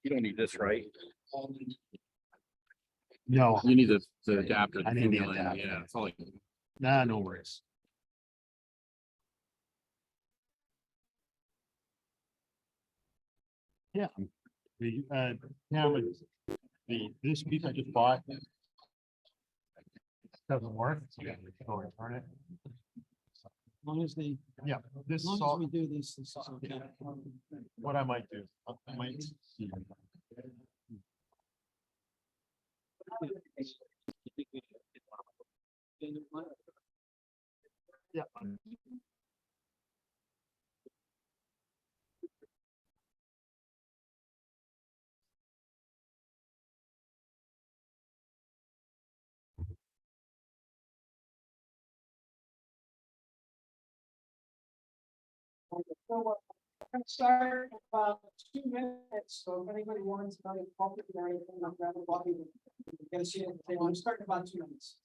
You don't need this, right? No, You need the adapter. I need the female end, adapter. Yeah, it's all. nah, no worries. Yeah, the camera, this piece I just bought doesn't work. So we have to go return it. As long as they, Yeah, this as is long as all, we do this is okay. what I might do. I might see. Yeah. So we're gonna start in about 2 minutes, so if anybody wants another coffee or anything, I'm grabbing a coffee. You're gonna see it at the table. I'm starting in about 2 minutes.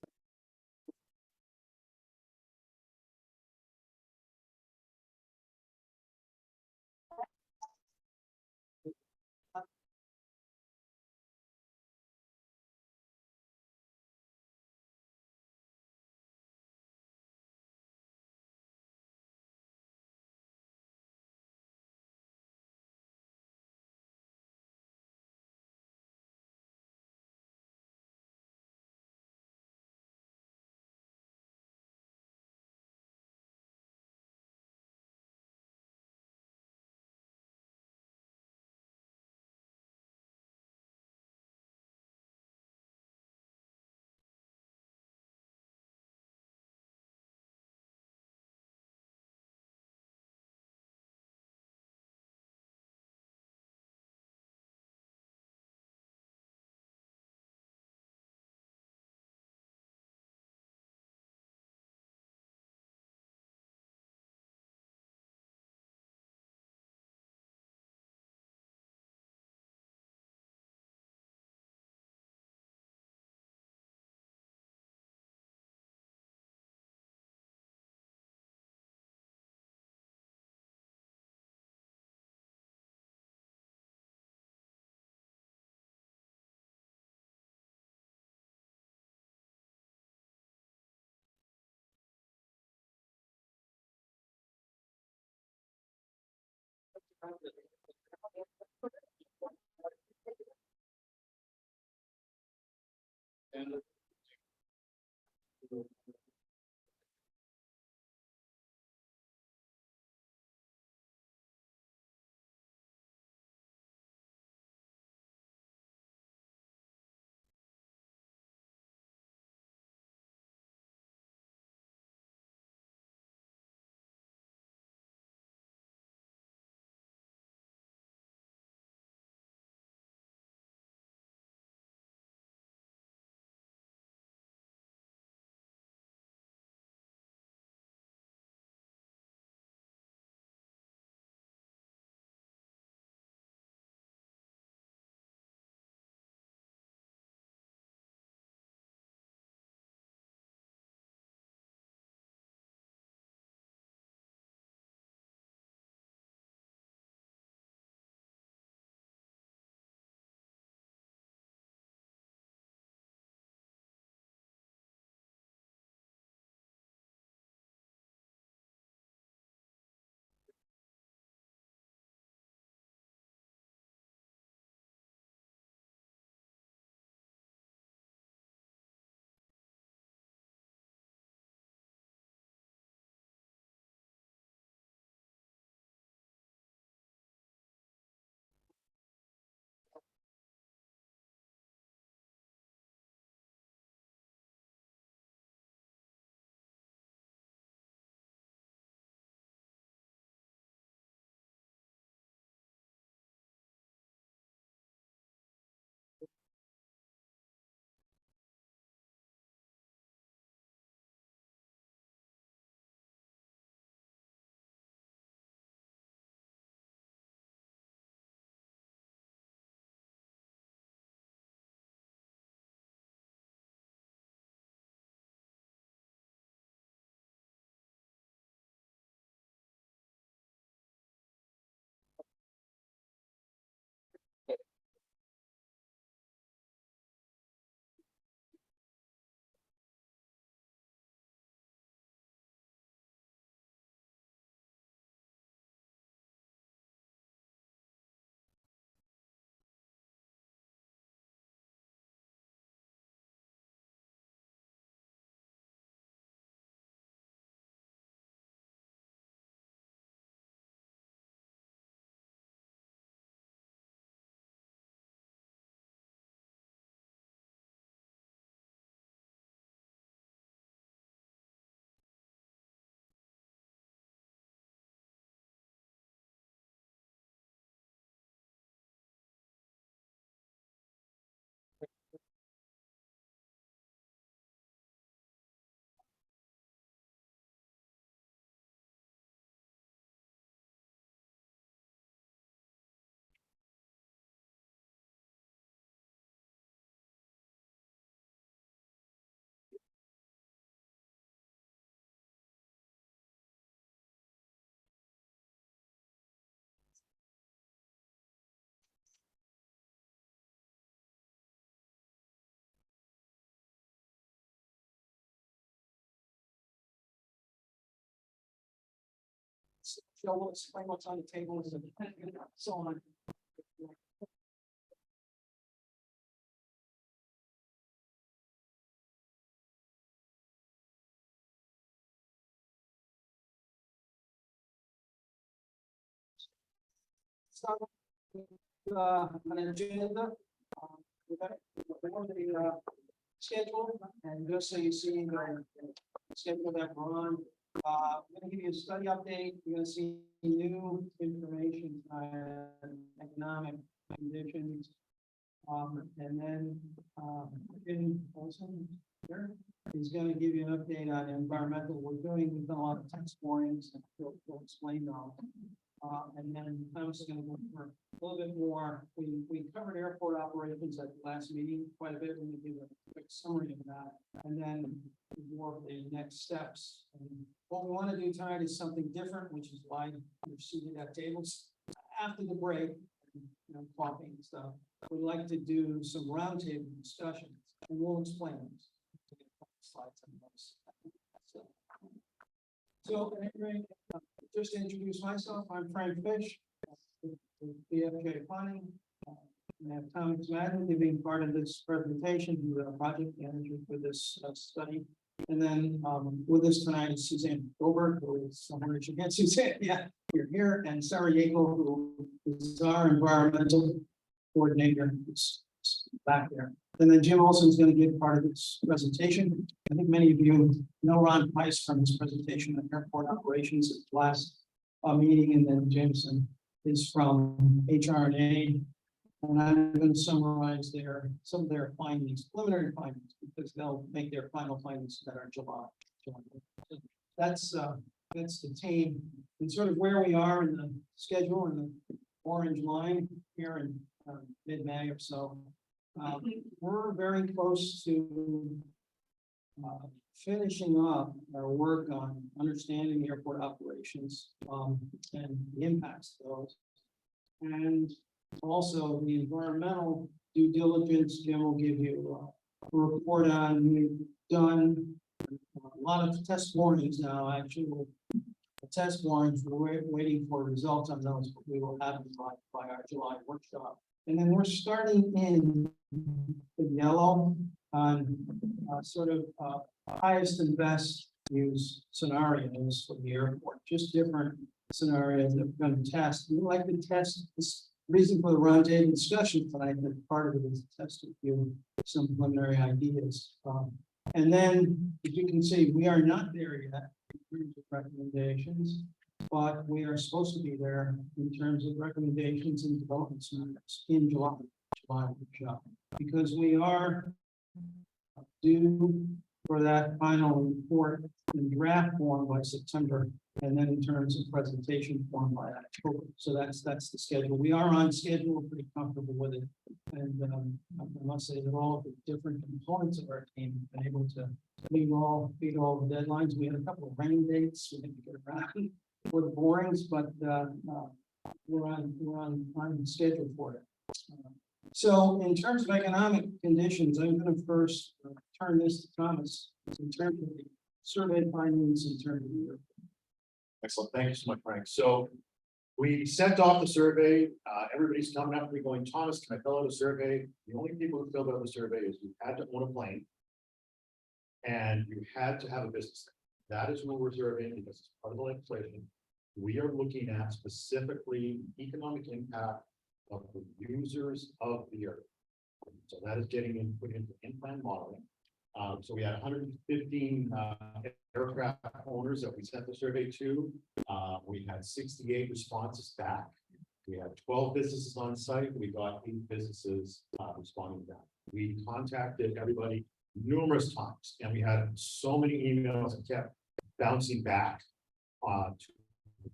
Phil will explain what's on the table and so on. Start with, an agenda. We're going to the schedule, and just so you see the schedule that we're on. I'm going to give you a study update. You're going to see new information on economic conditions. And then in Olson here is going to give you an update on environmental. We've done a lot of text warnings, and we'll explain them. And then Thomas is going to go for a little bit more. We covered airport operations at the last meeting quite a bit. We're going to give a quick summary of that, and then more of the next steps. And what we want to do tonight is something different, which is why we're seated at tables after the break, coffee and stuff. We'd like to do some roundtable discussions, and we'll explain this. Slides on those. So anyway, just to introduce myself, I'm Frank Fish, with BFJ Planning. I have Thomas Madden giving part of this presentation, who's a project manager for this study. And then with us tonight is Suzanne Goldberg, who is somewhere you get Suzanne. Yeah, you're here, and Sarah Yeagle, who is our environmental coordinator, who's back there. And then Jim Olson is going to give part of this presentation. I think many of you know Ron Price from his presentation on airport operations at the last meeting, and then Jameson is from HR&A. And I'm going to summarize some of their findings, preliminary findings, because they'll make their final findings that are July. That's the team and sort of where we are in the schedule in the orange line here in mid-May or so. We're very close to finishing up our work on understanding airport operations and the impacts of those. And also the environmental due diligence. Jim will give you a report on. We've done a lot of test warnings now, actually. The test warnings, we're waiting for results on those, but we will have them by our July workshop. And then we're starting in the yellow on sort of highest and best use scenarios for the airport, just different scenarios that we're going to test. We like to test this. Reason for the roundtable discussion tonight, that part of it is to test with you some preliminary ideas. And then, as you can see, we are not there yet in terms of recommendations, but we are supposed to be there in terms of recommendations and development scenarios in July workshop, because we are due for that final report in draft form by September, and then in terms of presentation form by October. So that's the schedule. We are on schedule, we're pretty comfortable with it. And I must say that all of the different components of our team have been able to meet all the deadlines. We had a couple of rain dates we had to get around with the borings, but we're on schedule for it. So in terms of economic conditions, I'm going to first turn this to Thomas in terms of the survey findings in terms of the year. Excellent. Thank you so much, Frank. So we sent off the survey. Everybody's coming up. We're going, Thomas, can I fill out a survey? The only people who filled out the survey is you had to own a plane and you had to have a business. That is what we're surveying because it's part of the legislation. We are looking at specifically economic impact of the users of the airport. So that is getting put into in-plan modeling. So we had 115 aircraft owners that we sent the survey to. We had 68 responses back. We had 12 businesses on site. We got 8 businesses responding back. We contacted everybody numerous times, and we had so many emails that kept bouncing back to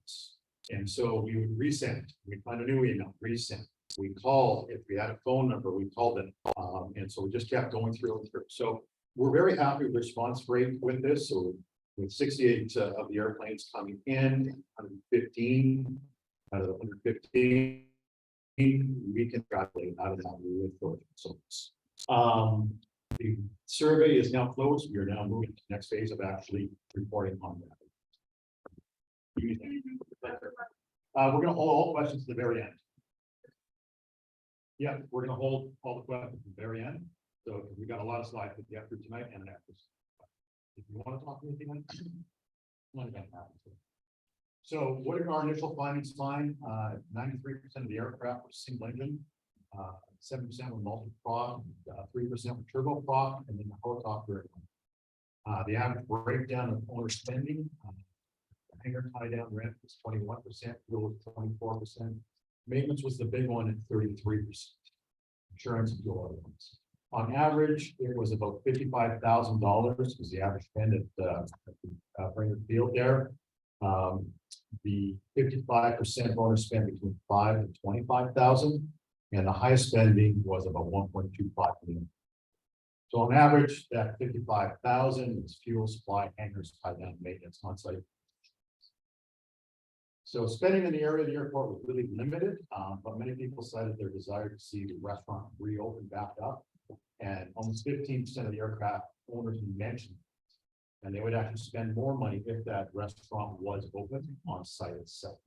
us. And so we would resend. We find a new email, resend. We called. If we had a phone number, we called it. And so we just kept going through and through. So we're very happy with the response rate with this. So with 68 of the airplanes coming in, 115 out of the 115, we can calculate out of that we would for results. The survey is now closed. We are now moving to the next phase of actually reporting on that. We're gonna hold all questions to the very end. Yeah, we're gonna hold all the questions to the very end. So we got a lot of slides to get through tonight and after. If you want to talk anything like. So what are our initial findings? Fine, 93% of the aircraft were single engine. 7% were multi-prop, 3% were turboprop, and then the helicopter. The average breakdown of owner spending. Hangar tie down rent was 21%, fuel was 24%. Maintenance was the big one at 33%. Insurance and fuel other ones. On average, it was about $55,000 was the average spend at the Brainard field there. The 55% owner spent between $5,000 and $25,000, and the highest spending was about $1.25 million. So on average, that $55,000 is fuel, supply, hangars, tie down, maintenance on site. So spending in the area of the airport was really limited, but many people cited their desire to see the restaurant reopen back up. And almost 15% of the aircraft owners mentioned, and they would actually spend more money if that restaurant was open on site itself.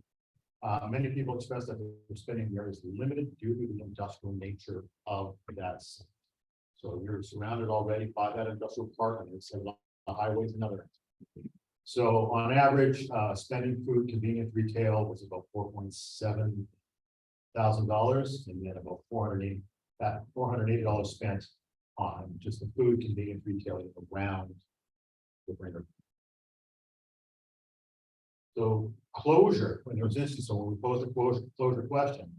Many people expressed that their spending in the area is limited due to the industrial nature of that site. So you're surrounded already by that industrial park, and it's the highways and other. So on average, spending food, convenience retail was about $4.7 thousand, and then about $480 spent on just the food, convenience retailing around the Brainard. So closure, when there was instance, so when we posed the closure question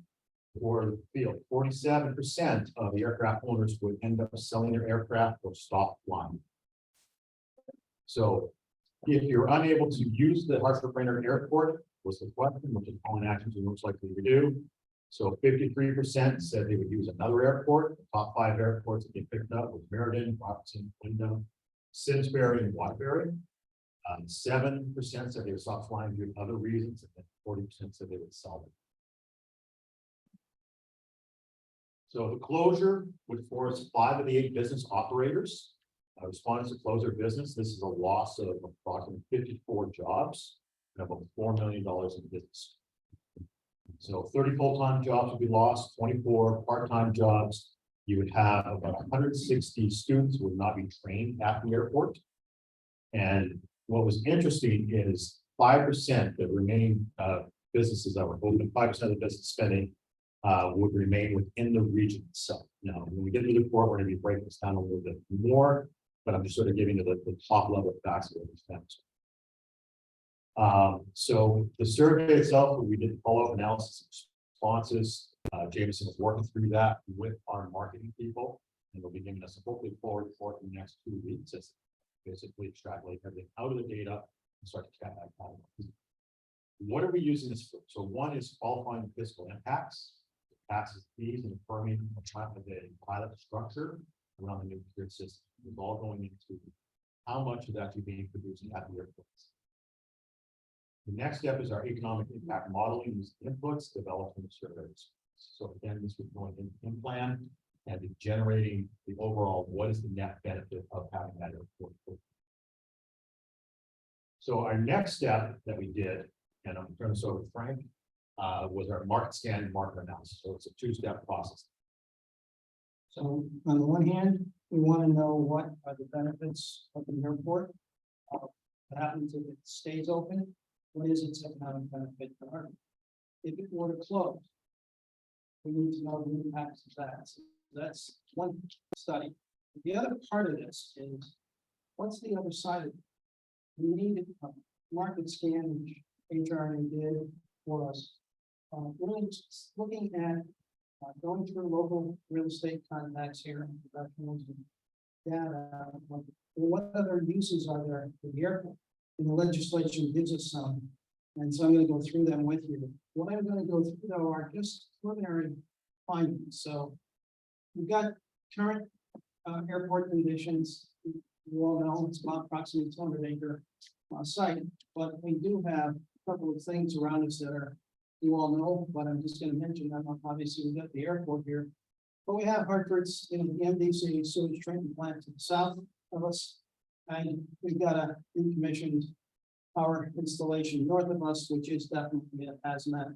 for the field, 47% of the aircraft owners would end up selling their aircraft or stop flying. So if you're unable to use the Hartford Brainard Airport, was the question, which is all actions are most likely to do. So 53% said they would use another airport. The top 5 airports that they picked up was Meriden, Robertson, Wyndham, Simsbury, and Waterbury. 7% said they would stop flying due to other reasons, and then 40% said they would sell it. So the closure would force 5 of the 8 business operators responded to close their business. This is a loss of approximately 54 jobs and about $4 million in business. So 30 full-time jobs would be lost, 24 part-time jobs. You would have about 160 students who would not be trained at the airport. And what was interesting is 5% the remaining businesses that were open, 5% of the business spending would remain within the region itself. Now, when we get to the report, we're going to be breaking this down a little bit more, but I'm just sort of giving you the top level facts of what this happens. So the survey itself, we did follow-up analysis of responses. Jameson was working through that with our marketing people, and they'll be giving us a hopefully forward report in the next 2 weeks as basically extrapolate everything out of the data and start to track that. What are we using this for? So one is qualifying the fiscal impacts, taxes, fees, and affirming the pilot structure around the new grid system. It's all going into how much is actually being produced at the airports. The next step is our economic impact modeling, these inputs developed in the surveys. So again, this was going in plan and generating the overall, what is the net benefit of having that airport? So our next step that we did, and I'm turning this over to Frank, was our market scan and market analysis. So it's a 2-step process. So on the one hand, we want to know what are the benefits of the airport. What happens if it stays open? What is its economic benefit for Hartford? If it were to close, we need to know the impacts of that. So that's one study. The other part of this is, what's the other side of it? We need a market scan, which HRA did for us. Really just looking at going through local real estate contacts here and professionals and data. What other uses are there for the airport? And the legislation gives us some. And so I'm going to go through them with you. What I'm going to go through though are just preliminary findings. So we've got current airport conditions. You all know it's about approximately 200-acre site, but we do have a couple of things around us that are, you all know, but I'm just going to mention them. Obviously, we've got the airport here, but we have Hartford's, the MDC sewage treatment plant to the south of us, and we've got a decommissioned power installation north of us, which is definitely a hazmat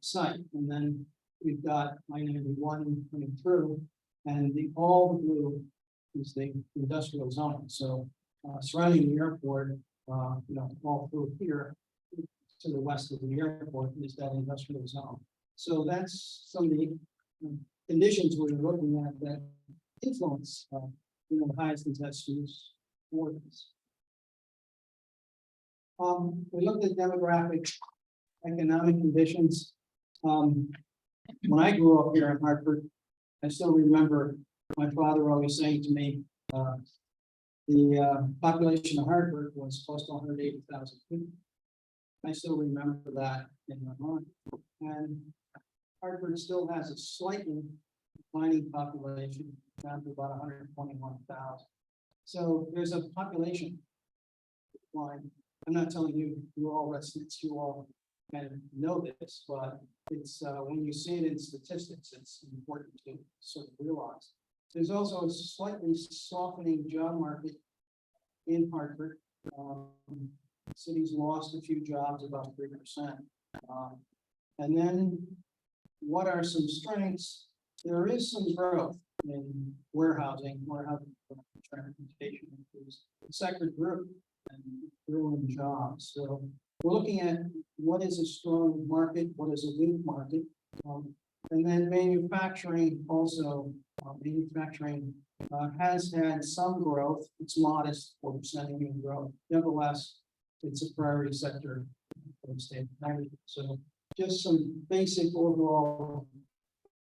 site. And then we've got I-91 coming through, and all the blue is the industrial zone. So surrounding the airport, all through here to the west of the airport is that industrial zone. So that's some of the conditions we're looking at that influence, the highest and best use for this. We looked at demographic, economic conditions. When I grew up here in Hartford, I still remember my father always saying to me, the population of Hartford was close to 180,000 people. I still remember that in my mind. And Hartford still has a slightly declining population, down to about 121,000. So there's a population decline. I'm not telling you, you all residents, you all kind of know this, but it's when you see it in statistics, it's important to sort of realize. There's also a slightly softening job market in Hartford. City's lost a few jobs, about 3%. And then what are some strengths? There is some growth in warehousing, transportation, the sector group and growing jobs. So we're looking at what is a strong market, what is a weak market, and then manufacturing also. Manufacturing has had some growth. It's modest, 4% annual growth. Nevertheless, it's a priority sector for the state. So just some basic overall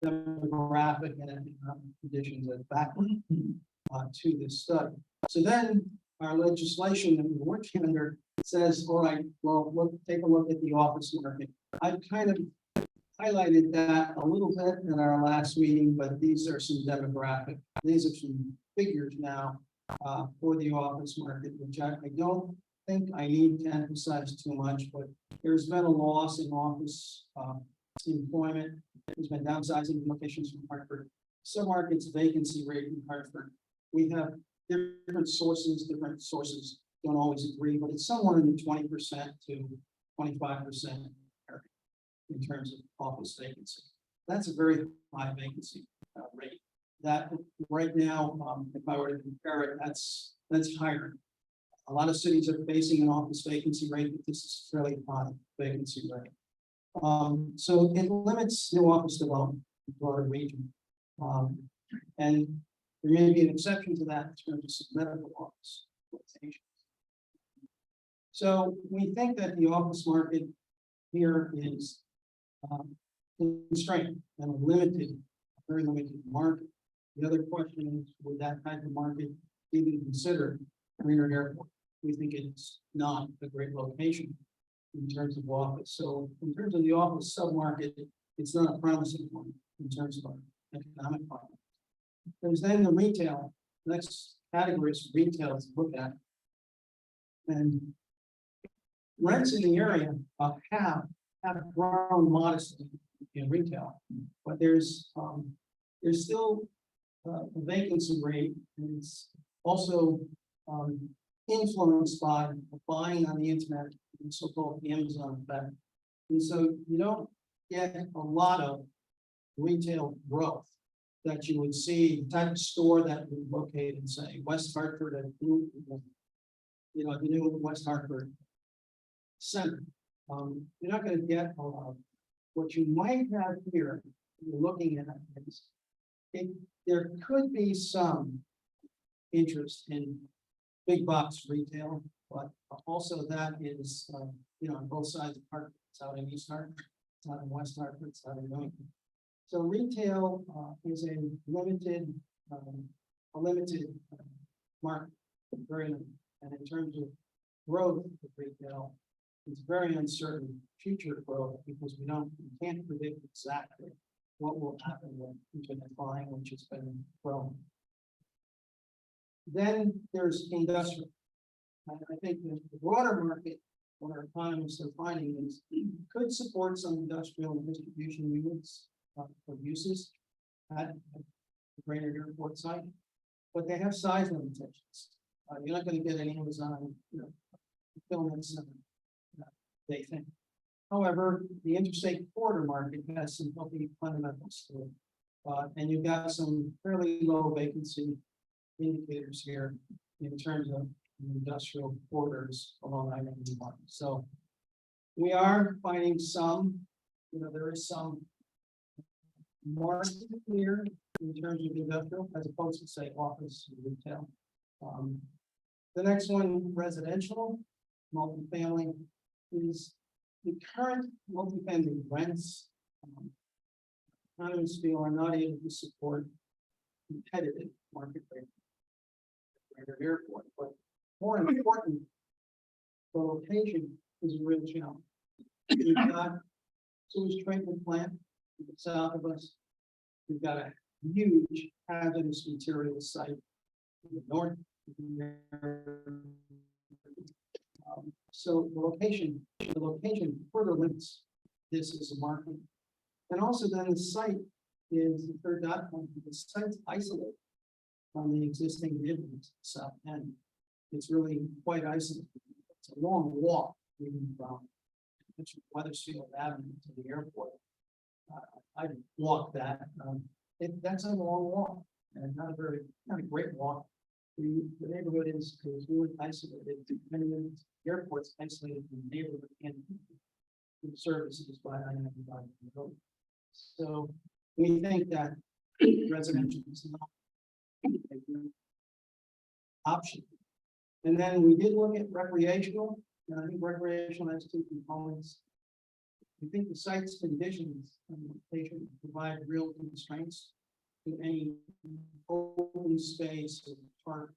demographic and economic conditions as background to this study. So then our legislation that we're working under says, all right, well, take a look at the office market. I've kind of highlighted that a little bit in our last meeting, but these are some demographic, these are some figures now for the office market, which I don't think I need to emphasize too much, but there's been a loss in office employment. There's been downsizing locations from Hartford. Submarkets vacancy rate in Hartford. We have different sources don't always agree, but it's somewhere in the 20% to 25% in terms of office vacancy. That's a very high vacancy rate. That right now, if I were to compare it, that's higher. A lot of cities are facing an office vacancy rate, but this is fairly high vacancy rate. So it limits new office development in the broader region. And there may be an exception to that in terms of medical office locations. So we think that the office market here is constrained and very limited market. The other question is, would that type of market even consider Brainard Airport? We think it's not a great location in terms of office. So in terms of the office submarket, it's not a promising one in terms of our economic problem. There's then the retail. Next category is retail to look at. And rents in the area have grown modestly in retail, but there's still a vacancy rate, and it's also influenced by buying on the internet, and so-called Amazon effect. And so you don't get a lot of retail growth that you would see, the type of store that would locate in, say, West Hartford and the new West Hartford Center. You're not going to get a lot of what you might have here. You're looking at is there could be some interest in big box retail, but also that is on both sides of Hartford. It's out in East Hartford, it's out in West Hartford, it's out in Newington. So retail is a limited market, very limited. And in terms of growth of retail, it's very uncertain future growth because we can't predict exactly what will happen with internet buying, which has been growing. Then there's industrial. I think the broader market, what our economists are finding is could support some industrial and distribution units for uses at the Brainard Airport site, but they have size limitations. You're not going to get an Amazon, fulfillment center, they think. However, the interstate corridor market has some healthy fundamentals to it. And you've got some fairly low vacancy indicators here in terms of industrial corridors along I-91. So we are finding some, there is some market here in terms of industrial as opposed to say office and retail. The next one, residential, multifamily, is the current multifamily rents. Economists feel are not able to support competitive market rate. Brainard Airport, but more important, the location is a real challenge. We've got sewage treatment plant to the south of us. We've got a huge hazardous materials site to the north. So the location further limits this as a market. And also then the site is the third dot point. The site's isolated from the existing neighborhoods south end. It's really quite isolated. It's a long walk even from Weathersfield Avenue to the airport. I walked that. That's a long walk and not a great walk. The neighborhood is really isolated. The airport's isolated from the neighborhood and the services by I-95 road. So we think that residential is not a good option. And then we did look at recreational, and I think recreational has two components. We think the site's conditions and location provide real constraints to any open space or park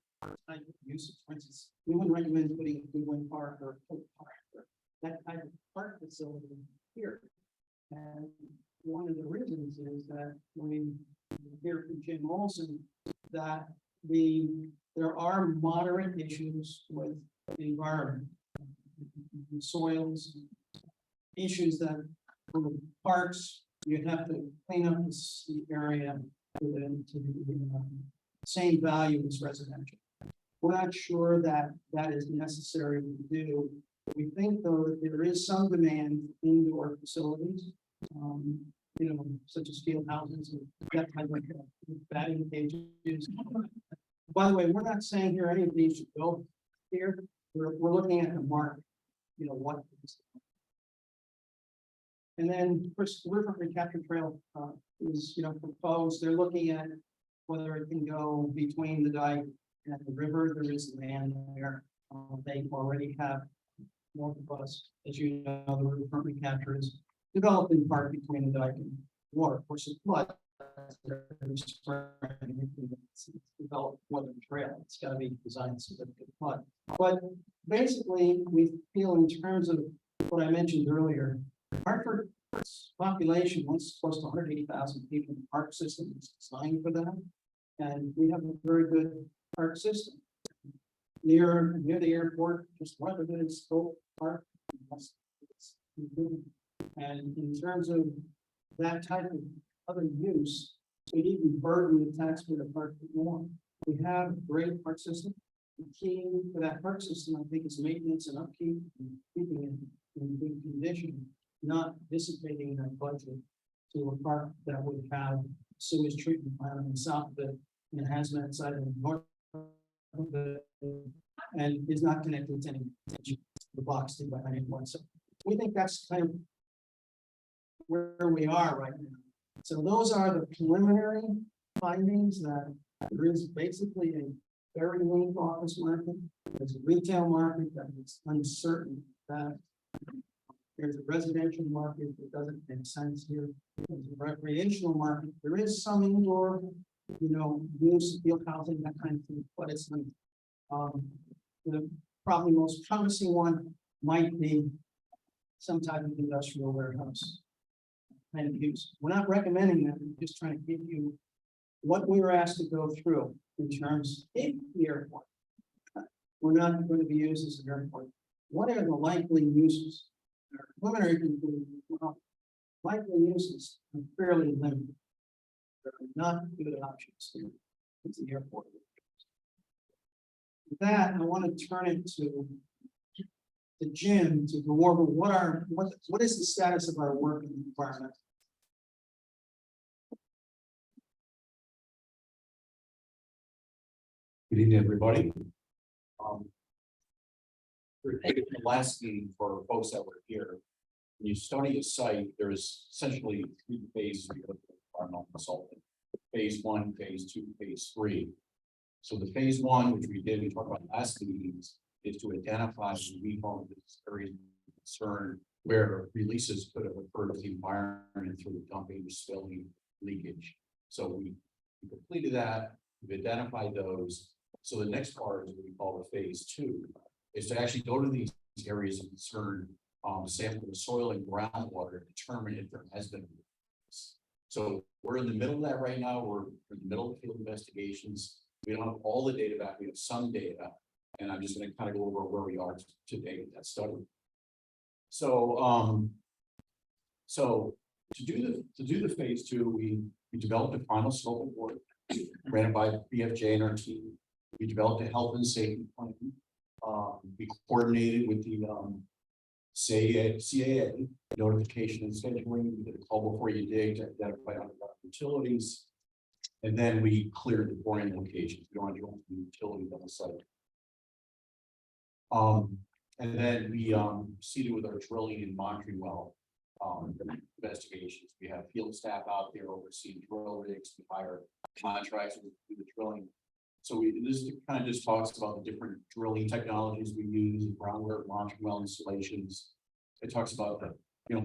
type of usage. For instance, we wouldn't recommend putting a Goodwin Park or a Coke Park or that type of park facility here. And one of the reasons is that we hear from Jim Olson that there are moderate issues with the environment, soils, issues that for the parks, you have to clean up the area to the same value as residential. We're not sure that that is necessary to do. We think though that there is some demand for indoor facilities, such as field houses and that type of batting cages. By the way, we're not saying here any of these should go here. We're looking at the market, what is. And then Chris, the river recapture trail is proposed. They're looking at whether it can go between the dike and the river. There is land there. They already have north of us, as you know, the river recapture is developed in part between the dike and water. Of course, it's flood. It's developed weather trail. It's got to be designed so that it can flood. But basically, we feel in terms of what I mentioned earlier, Hartford's population was close to 180,000 people. The park system is designed for that, and we have a very good park system near the airport. Just one of it is Stoke Park, and in terms of that type of other use, we even burden the taxpayer park more. We have a great park system. The key for that park system, I think, is maintenance and upkeep and keeping it in good condition, not dissipating that budget to a park that would have sewage treatment plant on the south of it and hazmat side on the north of it, and is not connected to any the blocks to by anyone. So we think that's kind of where we are right now. So those are the preliminary findings that there is basically a very weak office market. There's a retail market that is uncertain, that there's a residential market that doesn't make sense here. There's a recreational market. There is some indoor, use, field housing, that kind of thing, but it's not. The probably most promising one might be some type of industrial warehouse kind of use. We're not recommending that. We're just trying to give you what we were asked to go through in terms of the airport. We're not going to be used as an airport. What are the likely uses? Our preliminary conclusion, well, likely uses are fairly limited. There are not good options here. It's the airport. With that, I want to turn it to the gym to go over what is the status of our work in the environment. Good evening, everybody. We're taking the last meeting for folks that were here. When you study a site, there's essentially three phases of the environmental consulting. Phase 1, phase 2, phase 3. So the phase 1, which we talked about last meetings, is to identify the weak areas of concern where releases could have occurred to the environment through dumping, spilling, leakage. So we completed that, we've identified those. So the next part is what we call the phase 2, is to actually go to these areas of concern, sample the soil and groundwater, determine if there has been a release. So we're in the middle of that right now. We're in the middle of field investigations. We don't have all the data back. We have some data, and I'm just going to kind of go over where we are today with that study. So, to do the phase 2, we developed a final scope of work, ran it by BFJ and our team. We developed a health and safety plan. We coordinated with the CAA notification and scheduling. We did a call before you dig to identify underground utilities. And then we cleared the boring locations. We don't want to go into the utilities on the site. And then we proceeded with our drilling and monitoring well investigations. We have field staff out there overseeing drill rigs. We hire contractors to do the drilling. So this kind of just talks about the different drilling technologies we use, groundwork, monitoring well installations. It talks about the,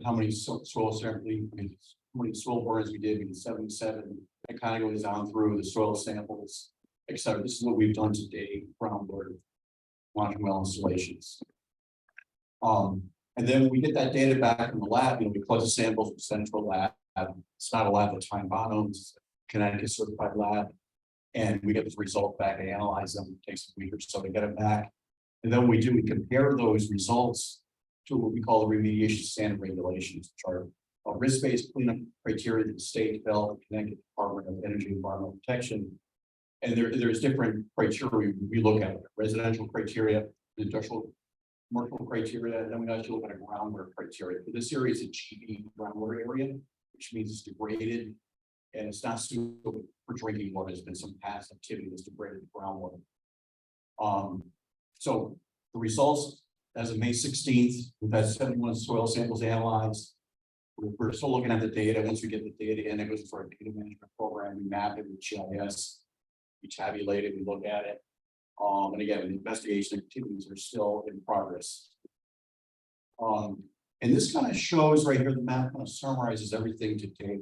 how many soil sampling, how many soil burns we did. We did 77. It kind of goes down through the soil samples, etc. This is what we've done today, groundwork, monitoring well installations. And then when we get that data back from the lab, we collect the samples from Central Lab. It's not a lab with time bombs, it's a Connecticut certified lab. And we get the result back and analyze them. It takes a week or so to get it back. And then we compare those results to what we call the remediation standard regulations, which are a risk-based cleanup criteria that the state developed, Connecticut Department of Energy and Environmental Protection. And there's different criteria we look at: residential criteria, industrial, commercial criteria, and then we actually look at a groundwater criteria. For this area is a GB groundwater area, which means it's degraded and it's not suitable for drinking water. There's been some past activity that's degraded the groundwater. So the results as of May 16th, we've had 71 soil samples analyzed. We're still looking at the data. Once we get the data in, it goes for our data management program. We map it with GIS, we tabulate it, we look at it. And again, the investigation activities are still in progress. And this kind of shows right here, the map kind of summarizes everything to date.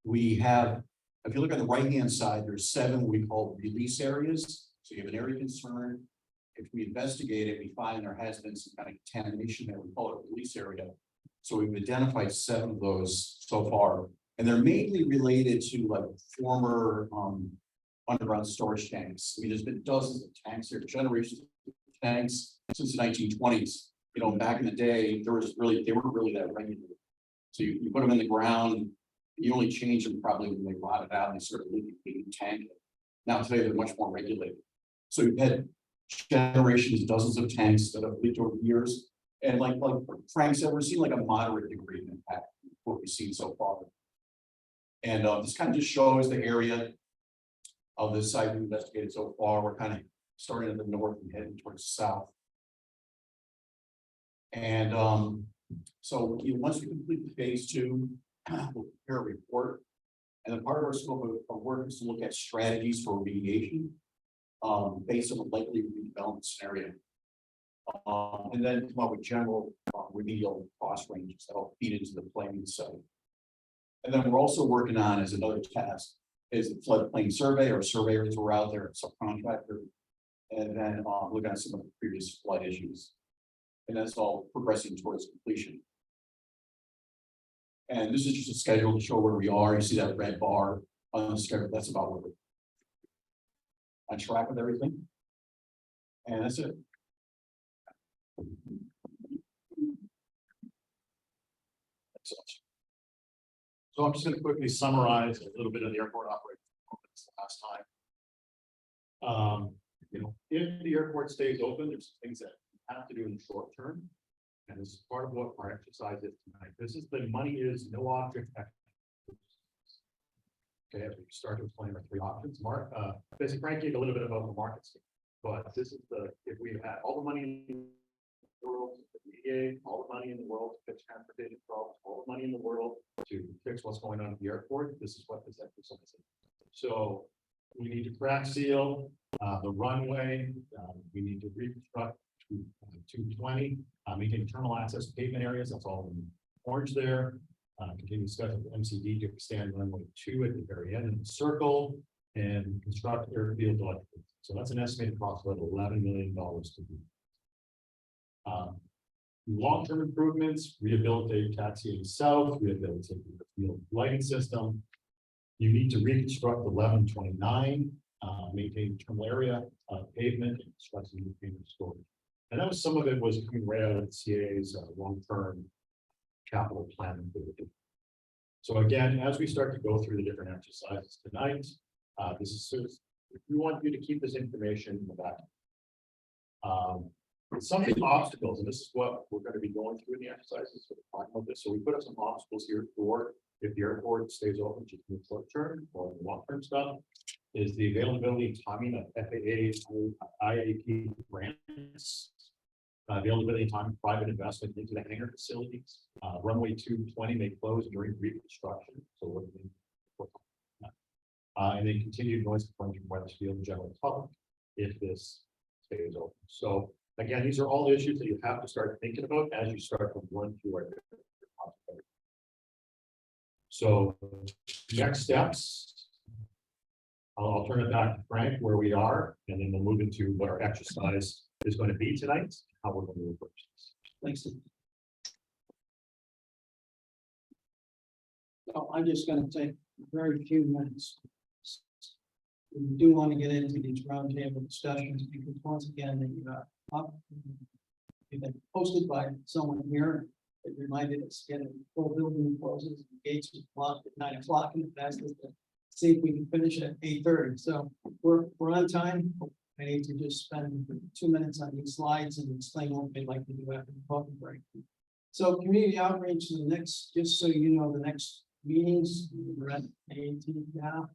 We have, if you look on the right-hand side, there's 7 we call release areas. So you have an area of concern. If we investigate it, we find there has been some kind of contamination there. We call it a release area. So we've identified 7 of those so far, and they're mainly related to like former underground storage tanks. I mean, there's been dozens of tanks here, generations of tanks since the 1920s. Back in the day, they weren't really that regular. So you put them in the ground, you only change them probably when they rotted out and they started leaking the tank. Now today they're much more regulated. So you've had generations, dozens of tanks that have leaked over the years. And like Frank said, we're seeing like a moderate degree of impact, what we've seen so far. And this kind of just shows the area of the site we investigated so far. We're kind of starting in the north and heading towards the south. And so once we complete the phase 2, we'll prepare a report. And then part of our scope of work is to look at strategies for remediation based on a likely redevelopment scenario. And then come up with general remedial cost ranges that will feed into the planning site. And then we're also working on, as another task, is the floodplain survey. Our surveyors were out there, subcontractor, and then looking at some of the previous flood issues. And that's all progressing towards completion. And this is just a schedule to show where we are. You see that red bar on the schedule. That's about where we're on track with everything. And that's it. So I'm just going to quickly summarize a little bit of the airport operating performance last time. If the airport stays open, there's some things that have to do in the short term. And this is part of what our exercise is tonight. This is the money is no object. Okay, as we start to explain our three options, Mark, basically Frank gave a little bit about the markets. But this is if we had all the money in the world, all the money in the world to fix transportation problems, all the money in the world to fix what's going on at the airport, this is what this exercise is. So we need to crack seal the runway, we need to reconstruct 220, maintain terminal access pavement areas, that's all in orange there. Continue discussion with MCD to extend runway 2 at the very end of the circle and construct airfield electric. So that's an estimated cost of about $11 million to do. Long-term improvements, rehabilitate taxiing south, rehabilitate the field lighting system. You need to reconstruct 1129, maintain terminal area, pavement, and construct new pavement storage. And that was some of it was coming right out of the CA's long-term capital plan. So again, as we start to go through the different exercises tonight, this is we want you to keep this information in the back. Some of the obstacles, and this is what we're going to be going through in the exercises. So we're talking about this. So we put up some obstacles here for if the airport stays open, just in the short term or the long term stuff, is the availability and timing of FAA IAP grants. Availability and time of private investment into the hangar facilities. Runway 220 may close during reconstruction. So and then continued noise complaints from Weathersfield and general public if this stays open. So again, these are all issues that you have to start thinking about as you start to run through our different. So next steps. I'll turn it back to Frank where we are, and then we'll move into what our exercise is going to be tonight, how we're going to approach this. Thanks. So I'm just gonna take very few minutes. We do want to get into these roundtable discussions because once again, they've been posted by someone here. It reminded us again, the full building closes, the gates are locked at 9 o'clock and the fastest to see if we can finish at 8:30. So we're on time. I need to just spend 2 minutes on these slides and explain what they'd like to do after the coffee break. So community outreach, the next, just so you know, the next meetings, we're at 18th now.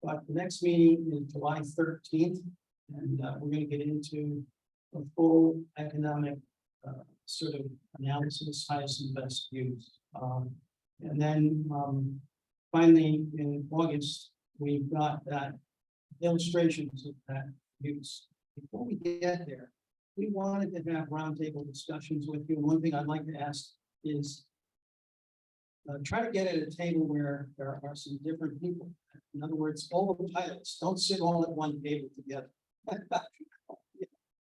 But the next meeting is July 13th, and we're going to get into a full economic sort of analysis, highest and best use. And then finally, in August, we've got that illustrations of that use. Before we get there, we wanted to have roundtable discussions with you. One thing I'd like to ask is try to get at a table where there are some different people. In other words, all the pilots don't sit all at one table together.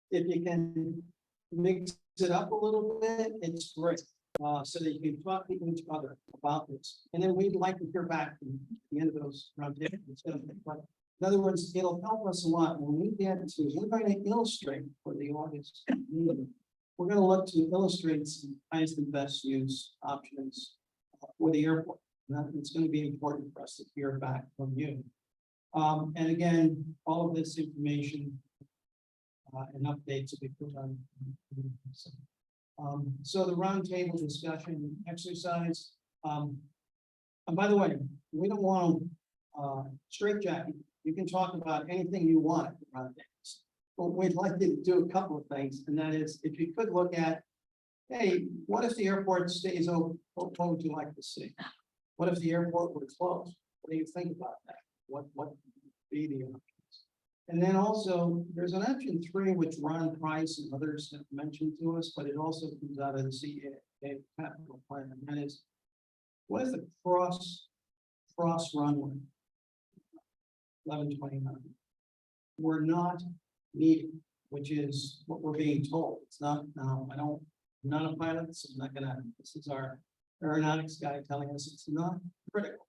If you can mix it up a little bit, it's great. So that you can talk to each other about this. And then we'd like to hear back from the end of those roundtable discussions. But in other words, it'll help us a lot when we get to, we're going to illustrate for the August meeting. We're going to look to illustrate some highest and best use options for the airport. It's going to be important for us to hear back from you. And again, all of this information and updates will be put on. So the roundtable discussion exercise. And by the way, we don't want to straitjacket. You can talk about anything you want at the roundtables. But we'd like you to do a couple of things, and that is, if you could look at, hey, what if the airport stays open? What would you like to see? What if the airport were closed? What do you think about that? What would be the options? And then also, there's an option 3, which Ron Price and others have mentioned to us, but it also comes out of the CAA capital plan, and that is, what if the cross runway 1129 were not needed, which is what we're being told. It's not now. I'm not a pilot, so I'm not gonna. This is our aeronautics guy telling us it's not critical.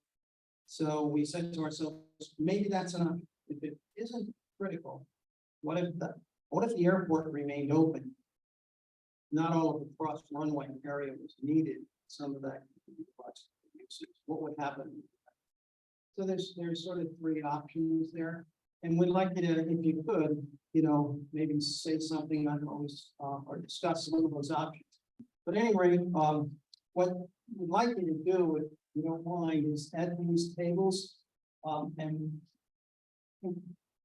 So we said to ourselves, maybe that's an option. If it isn't critical, what if the airport remained open? Not all of the cross runway area was needed. Some of that uses. What would happen? So there's sort of 3 options there. And we'd like you to, if you could, maybe say something on those, or discuss some of those options. But anyway, what we'd like you to do, if you don't mind, is add these tables, and.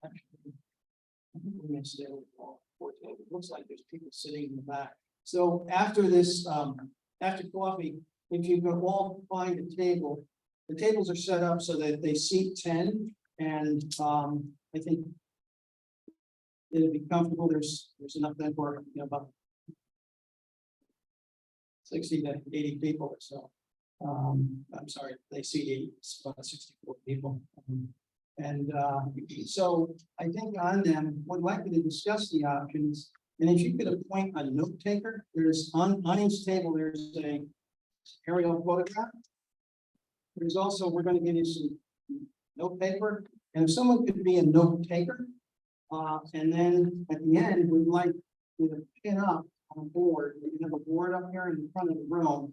Actually, I think we're gonna stay with all four tables. It looks like there's people sitting in the back. So after this, after coffee, if you could all find a table, the tables are set up so that they seat 10, and I think it'll be comfortable. There's enough there for, about 60 to 80 people or so. I'm sorry, they seat 80, it's about 64 people. So I think on them, would like you to discuss the options. And if you could appoint a note taker, there's on each table, there's a aerial photograph. There's also, we're going to give you some note paper, and if someone could be a note taker. And then at the end, we'd like you to pin up on a board. We can have a board up here in the front of the room.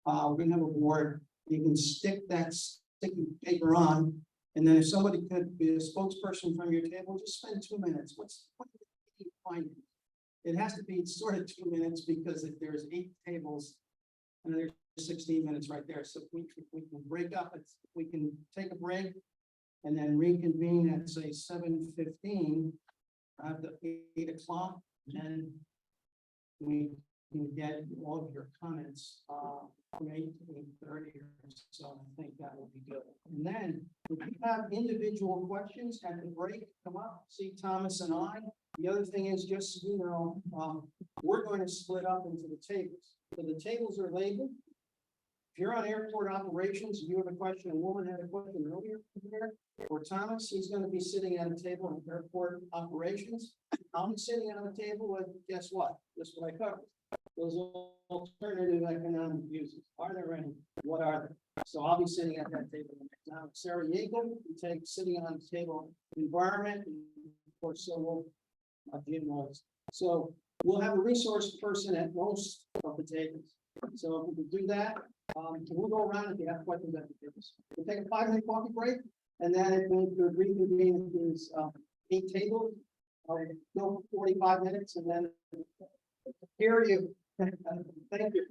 We're gonna have a board. You can stick that sticky paper on. And then if somebody could be a spokesperson from your table, just spend 2 minutes. What do you find? It has to be sort of 2 minutes because if there's 8 tables and there's 16 minutes right there. So if we can break up, we can take a break and then reconvene at say 7:15 at the 8 o'clock, and we can get all of your comments from 8 to 8:30 or so. I think that will be good. And then if you have individual questions at the break, come up, see Thomas and I. The other thing is just, we're going to split up into the tables. So the tables are labeled. If you're on airport operations, you have a question, a woman had a question earlier here, or Thomas, he's going to be sitting at a table in airport operations. I'm sitting on a table with, guess what? Just what I covered. Those alternative economic uses. Are there any? What are they? So I'll be sitting at that table. Now, Sarah Yeagle, we take sitting on the table environment, and of course, so will Jim Rose. So we'll have a resource person at most of the tables. So if we can do that, we'll go around if you have questions at the tables. We'll take a 5-minute coffee break, and then if we could reconvene these 8 tables, go 45 minutes, and then hear you. Thank you.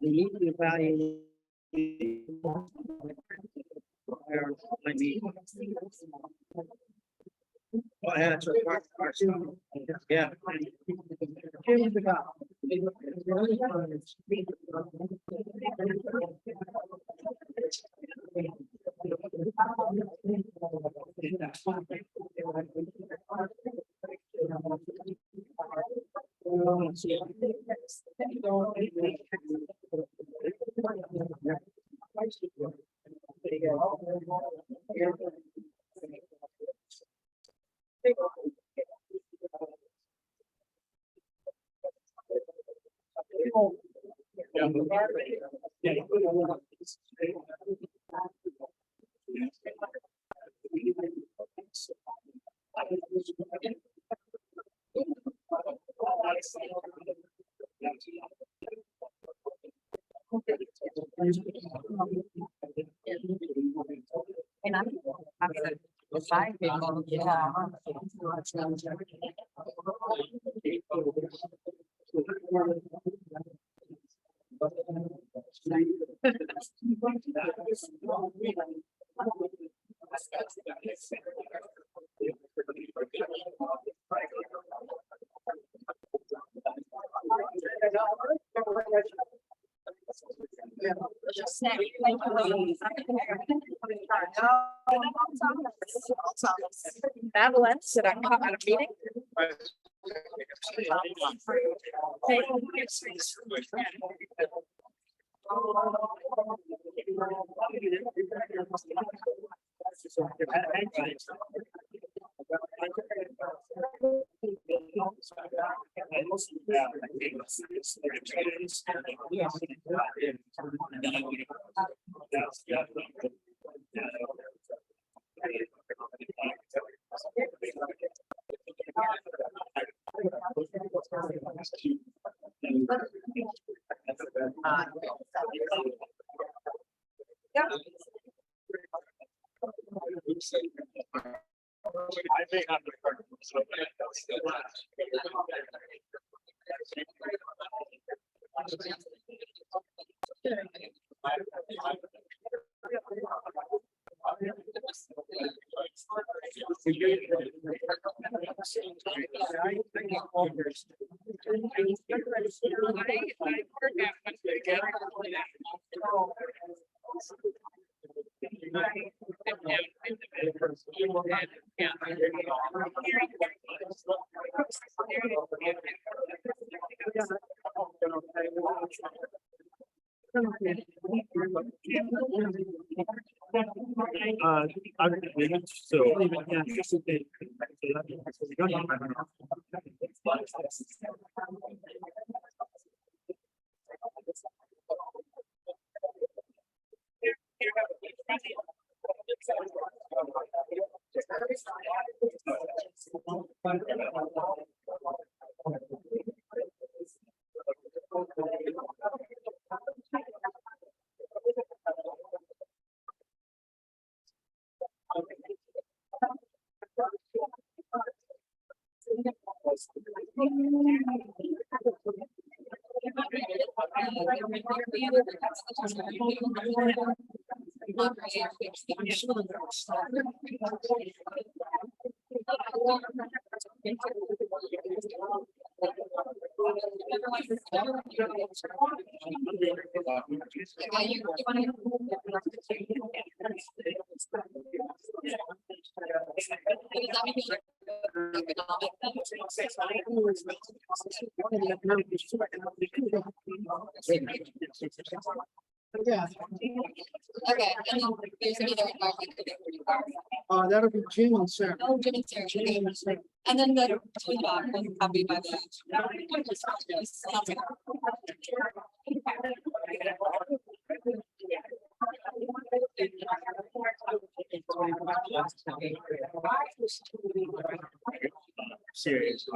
We need to evaluate. Yeah. And I'm the 5 people, yeah. Madeline, did I come out of meeting? Yeah, Okay, and then there's either. that'll be June and Sarah. Oh, Jim and Sarah, okay. And then the twin dog was copied by the. Serious.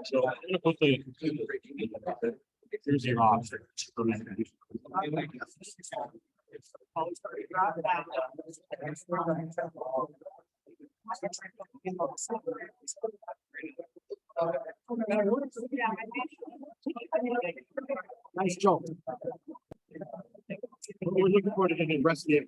So I'm gonna put the. Here's your option. Nice job. We're looking forward to getting the rest of the.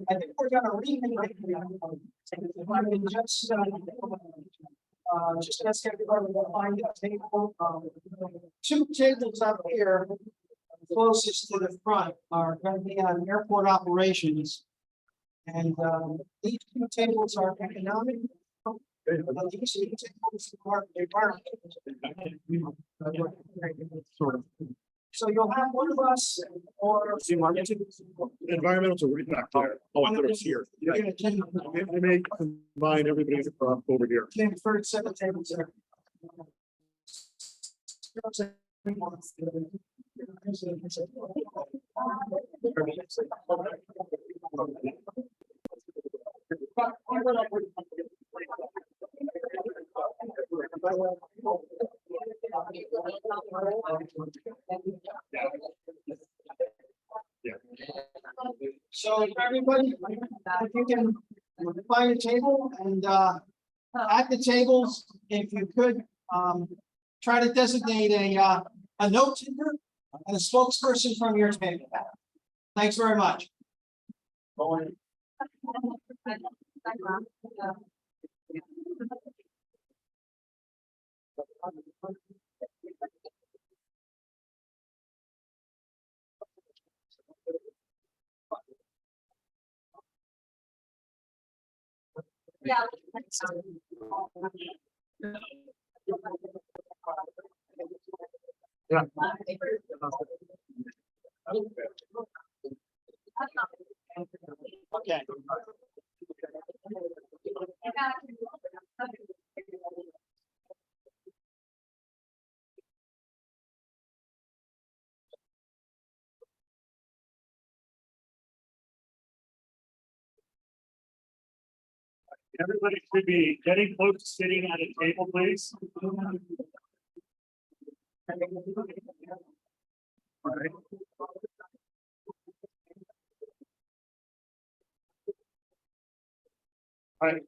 I think we're gonna remake. If I can just ask everybody to find a table, two tables up here. Closest to the front are gonna be on airport operations. And, these two tables are economic. These two tables are environment. Sort of. So you'll have one of us or. Environmental right back there. Oh, I thought it was here. You're gonna take. I may combine everybody's over here. Came first, second table, sir. So everybody, if you can find a table and at the tables, if you could try to designate a note taker and a spokesperson from your table. Thanks very much. Yeah. Yeah. Okay. Everybody should be getting close to sitting at a table, please. All right.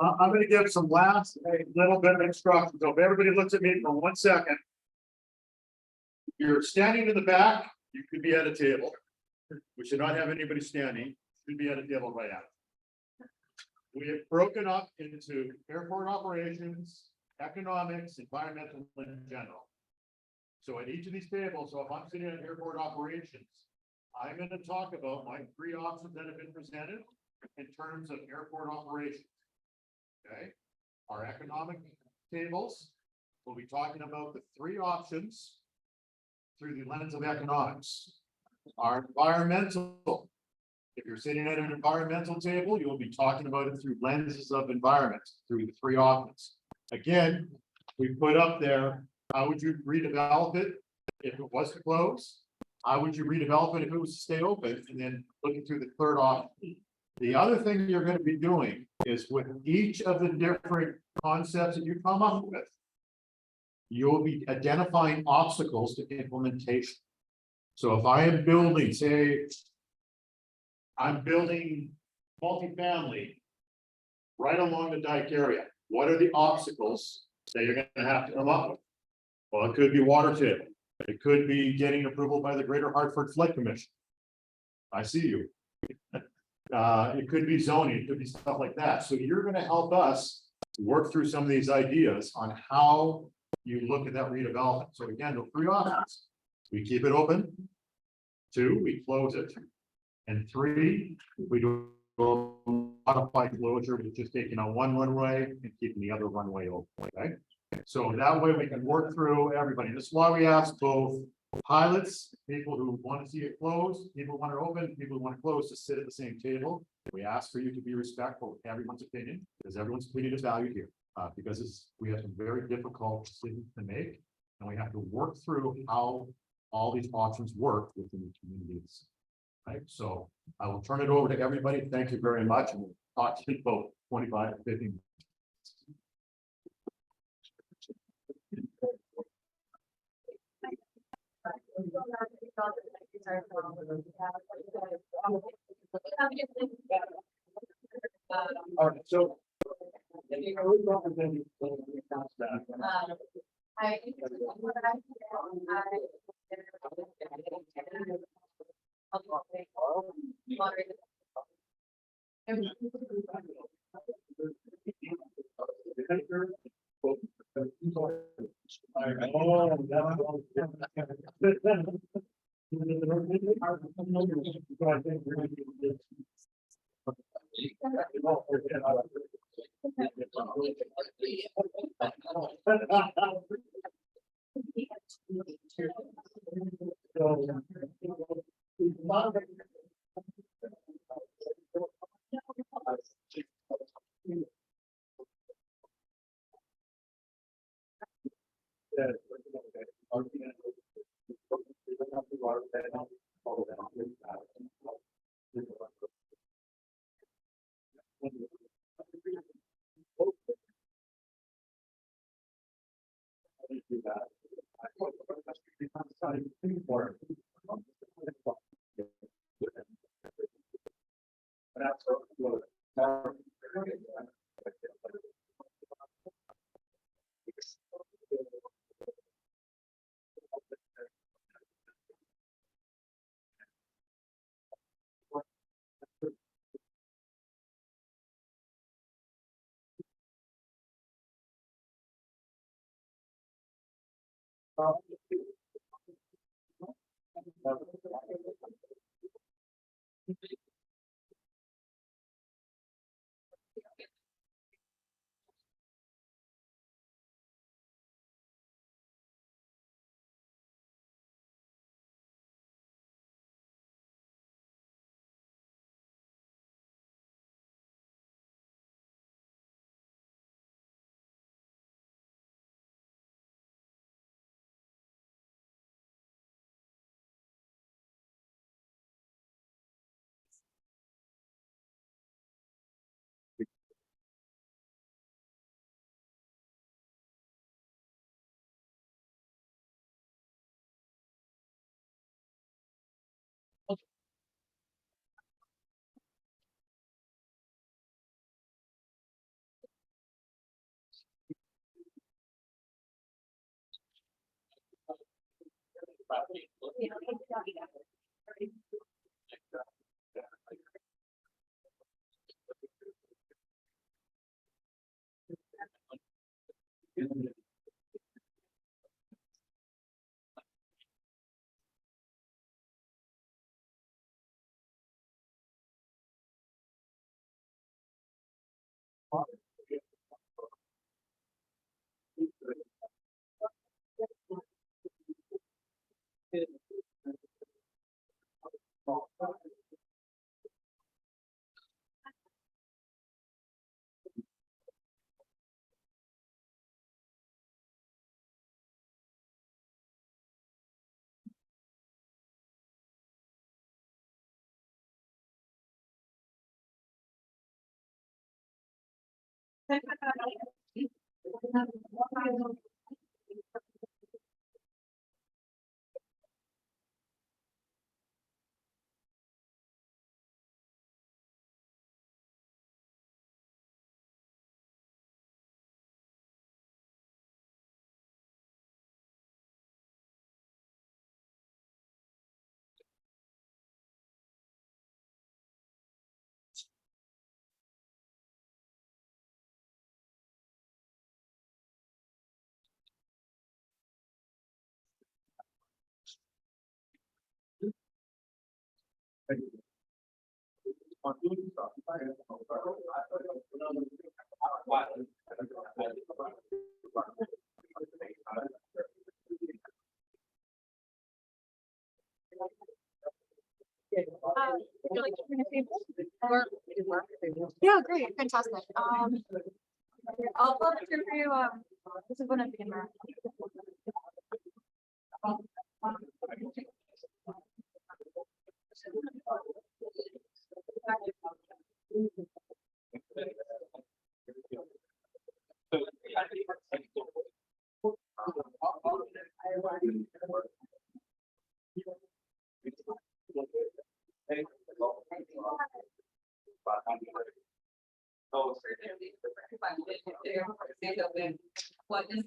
I'm gonna give some last, little bit of instructions. So if everybody looks at me for 1 second. You're standing in the back, you could be at a table. We should not have anybody standing, should be at a table right now. We have broken up into airport operations, economics, environmental, and general. So at each of these tables, so if I'm sitting at airport operations, I'm gonna talk about my 3 options that have been presented in terms of airport operations. Okay, our economic tables, we'll be talking about the 3 options through the lens of economics. Our environmental, if you're sitting at an environmental table, you will be talking about it through lenses of environment, through the 3 options. Again, we put up there, how would you redevelop it if it was to close? How would you redevelop it if it was to stay open? And then looking through the 3rd option. The other thing you're going to be doing is with each of the different concepts that you come up with, you'll be identifying obstacles to implementation. So if I am building, say, I'm building multifamily right along the dike area, what are the obstacles that you're going to have to come up with? Well, it could be water table. It could be getting approval by the Greater Hartford Flood Commission. I see you. It could be zoning, it could be stuff like that. So you're going to help us work through some of these ideas on how you look at that redevelopment. So again, the 3 options. We keep it open. 2, we close it. And 3, we do modify closure, with just taking on 1 runway and keeping the other runway open. Okay. So that way we can work through everybody. This is why we ask both pilots, people who want to see it closed, people who want it open, people who want it closed to sit at the same table. We ask for you to be respectful of everyone's opinion, because everyone's opinion is valued here. Because we have some very difficult decisions to make, and we have to work through how all these options work within the communities. Right, so I will turn it over to everybody. Thank you very much, and we'll talk to you about 25 to 50 minutes. All right, so. Yeah, great, fantastic. I'll pull up a picture for you. This is one of the camera. What is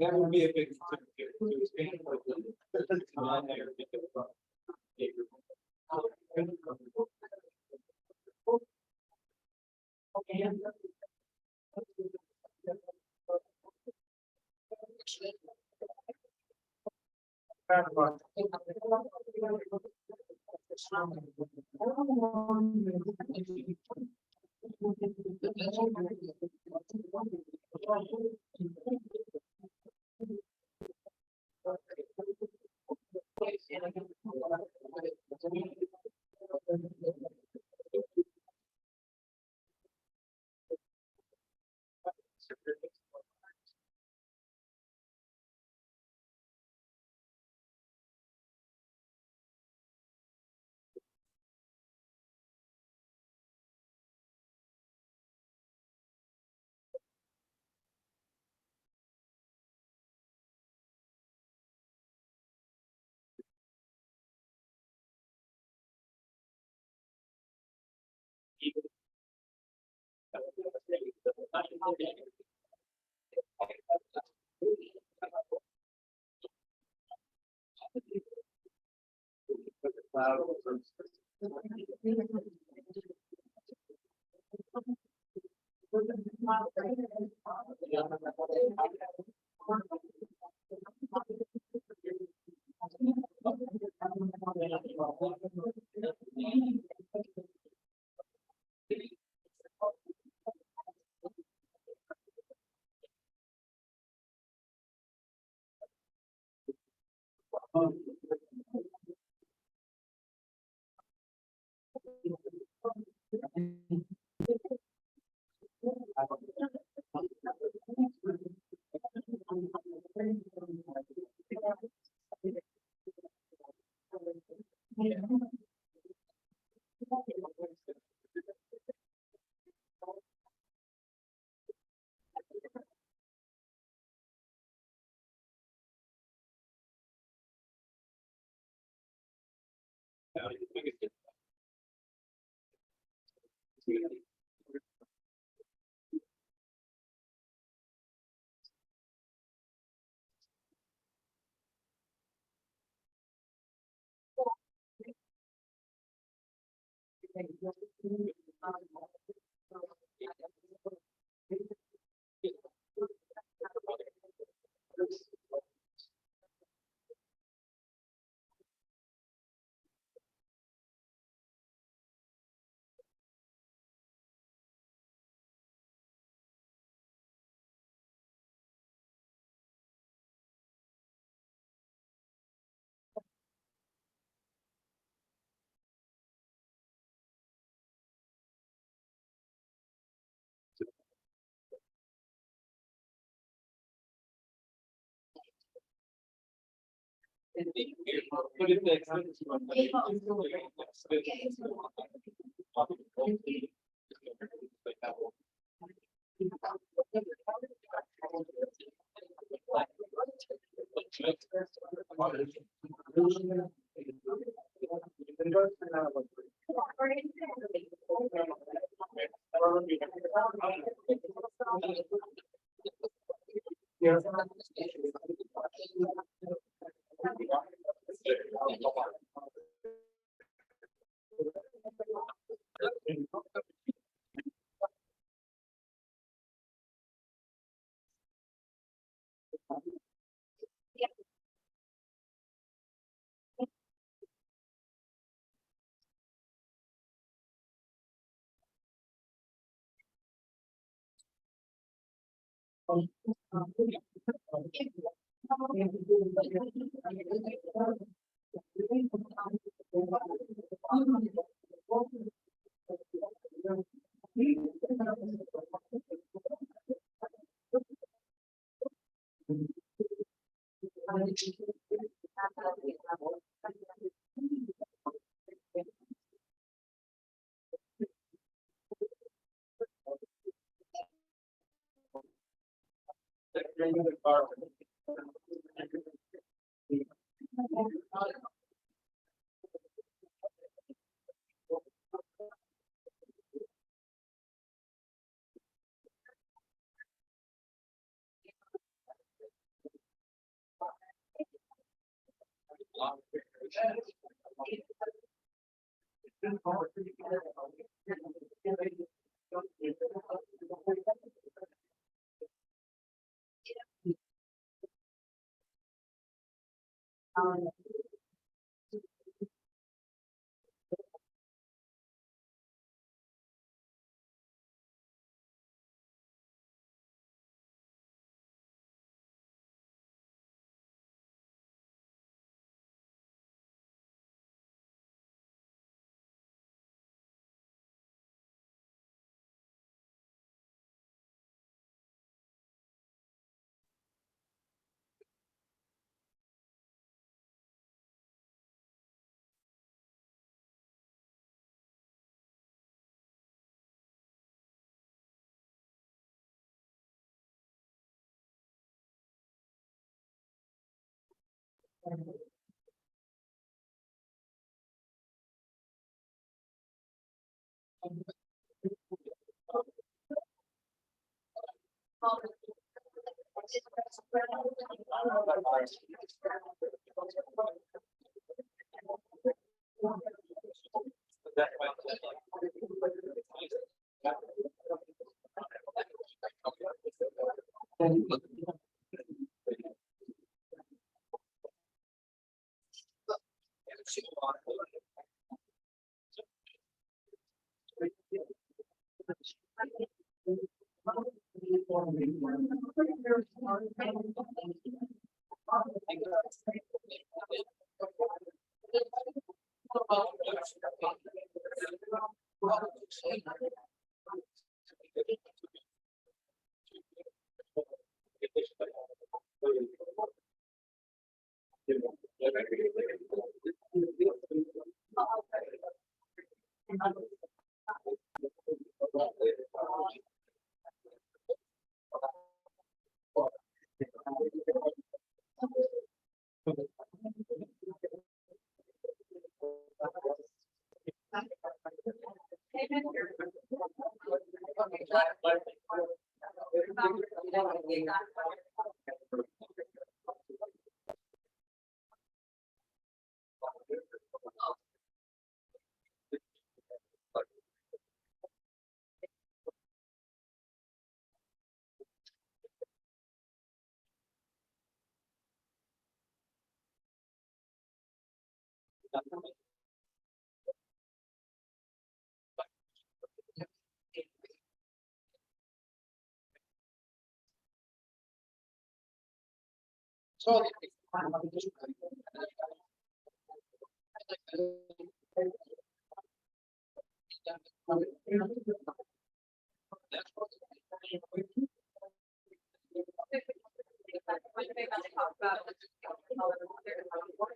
That would be a big. One thing I'll talk about is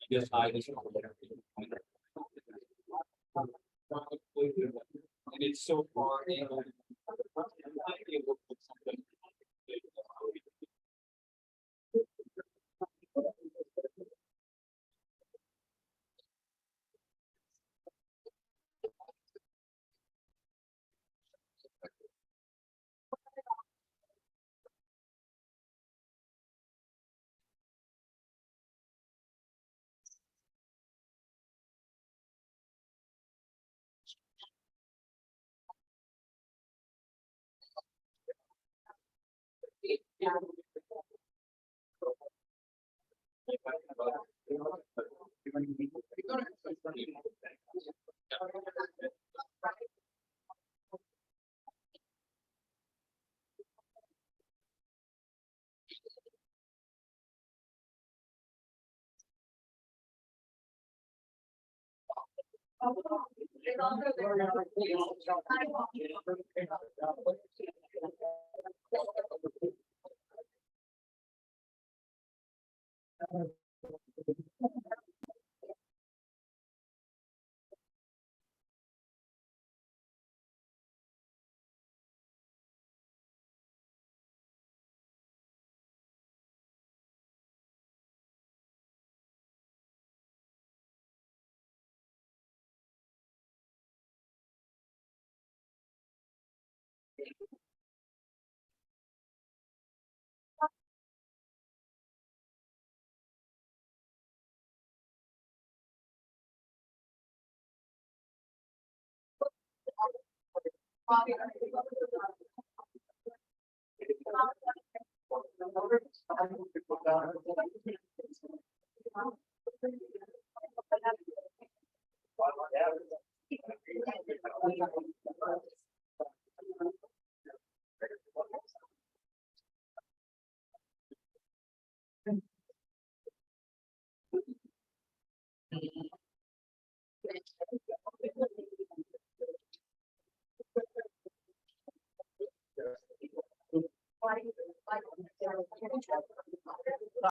Yes, I just. And it's so far.